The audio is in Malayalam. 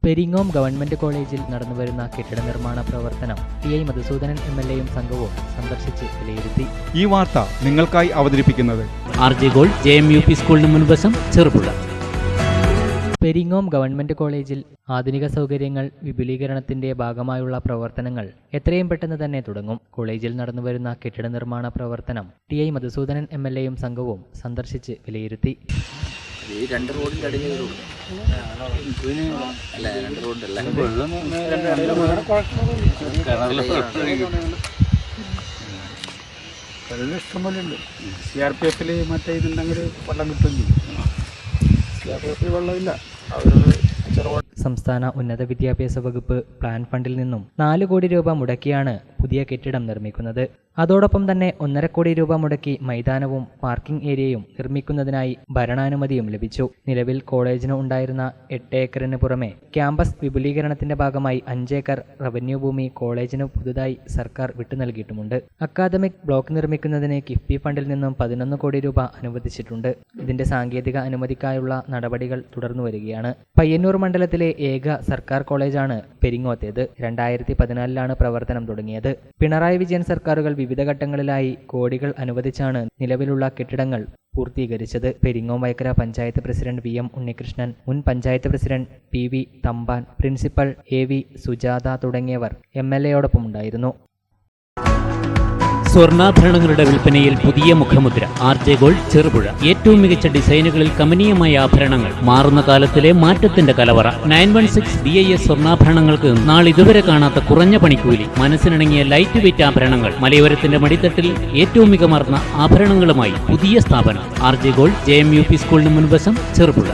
പെരിങ്ങോം ഗവൺമെന്റ് കോളേജിൽ നടന്നുവരുന്ന കെട്ടിട നിർമ്മാണ പ്രവർത്തനം ടി.ഐ. മധുസൂദനൻ എം.എൽ.എയും സംഘവും സന്ദർശിച്ച് വിലയിരുത്തി. ഈ വാർത്ത നിങ്ങൾക്കായി അവതരിപ്പിക്കുന്നത് RJ Gold JMUP സ്കൂളിന് മുൻവശം ചെറുപുഴ. പെരിങ്ങോം ഗവൺമെന്റ് കോളേജിൽ ആധുനിക സൗകര്യങ്ങൾ വിപുലീകരണത്തിന്റെ ഭാഗമായുള്ള പ്രവർത്തനങ്ങൾ എത്രയും പെട്ടെന്ന് തന്നെ തുടങ്ങും. കോളേജിൽ നടന്നുവരുന്ന കെട്ടിട നിർമ്മാണ പ്രവർത്തനം ടി.ഐ. മധുസൂദനൻ എം.എൽ.എയും സംഘവും സന്ദർശിച്ച് വിലയിരുത്തി. ഈ രണ്ട് റോഡിൻ്റെ അടിയിൽ അല്ല, രണ്ട് റോഡല്ല, ഇഷ്ടംപോലെ ഉണ്ട്. CRPF മറ്റേ ഇതുണ്ടെങ്കിൽ വെള്ളം കിട്ടുമല്ലോ. CRPF വെള്ളമില്ല. സംസ്ഥാന ഉന്നത വിദ്യാഭ്യാസ വകുപ്പ് പ്ലാൻ ഫണ്ടിൽ നിന്നും 4 കോടി രൂപ മുടക്കിയാണ് പുതിയ കെട്ടിടം നിർമ്മിക്കുന്നത്. അതോടൊപ്പം തന്നെ 1.5 കോടി രൂപ മുടക്കി മൈതാനവും പാർക്കിംഗ് ഏരിയയും നിർമ്മിക്കുന്നതിനായി ഭരണാനുമതിയും ലഭിച്ചു. നിലവിൽ കോളേജിന് ഉണ്ടായിരുന്ന 8 ഏക്കറിന് പുറമെ ക്യാമ്പസ് വിപുലീകരണത്തിന്റെ ഭാഗമായി 5 ഏക്കർ റവന്യൂ ഭൂമി കോളേജിന് പുതുതായി സർക്കാർ വിട്ടു നൽകിയിട്ടുമുണ്ട്. അക്കാദമിക് ബ്ലോക്ക് നിർമ്മിക്കുന്നതിന് കിഫ്ബി ഫണ്ടിൽ നിന്നും 11 കോടി രൂപ അനുവദിച്ചിട്ടുണ്ട്. ഇതിന്റെ സാങ്കേതിക അനുമതിക്കായുള്ള നടപടികൾ തുടർന്നു വരികയാണ്. പയ്യന്നൂർ മണ്ഡലത്തിലെ ഏക സർക്കാർ കോളേജാണ് പെരിങ്ങോത്തേത്. 2014 പ്രവർത്തനം തുടങ്ങിയത്. പിണറായി വിജയൻ സർക്കാരുകൾ വിവിധ ഘട്ടങ്ങളിലായി കോടികൾ അനുവദിച്ചാണ് നിലവിലുള്ള കെട്ടിടങ്ങൾ പൂർത്തീകരിച്ചത്. പെരിങ്ങോം വൈക്കര പഞ്ചായത്ത് പ്രസിഡന്റ് VM ഉണ്ണികൃഷ്ണൻ, മുൻ panchayat president PV Thampan, principal AV Sujatha തുടങ്ങിയവർ MLA-യോടൊപ്പം ഉണ്ടായിരുന്നു. സ്വർണ്ണാഭരണങ്ങളുടെ വിൽപ്പനയിൽ പുതിയ മുഖമുദ്ര RJ Gold ചെറുപുഴ. ഏറ്റവും മികച്ച ഡിസൈനുകളിൽ കമനീയമായ ആഭരണങ്ങൾ, മാറുന്ന കാലത്തിലെ മാറ്റത്തിന്റെ കലവറ. 916 BIS സ്വർണ്ണാഭരണങ്ങൾക്ക് നാളിതുവരെ കാണാത്ത കുറഞ്ഞ പണിക്കൂലി, മനസ്സിനിണങ്ങിയ ലൈറ്റ് വെയ്റ്റ് ആഭരണങ്ങൾ, മലയോരത്തിന്റെ മടിത്തട്ടിൽ ഏറ്റവും മികമാർന്ന ആഭരണങ്ങളുമായി പുതിയ സ്ഥാപനം RJ Gold JMUP സ്കൂളിന് മുൻവശം ചെറുപുഴ.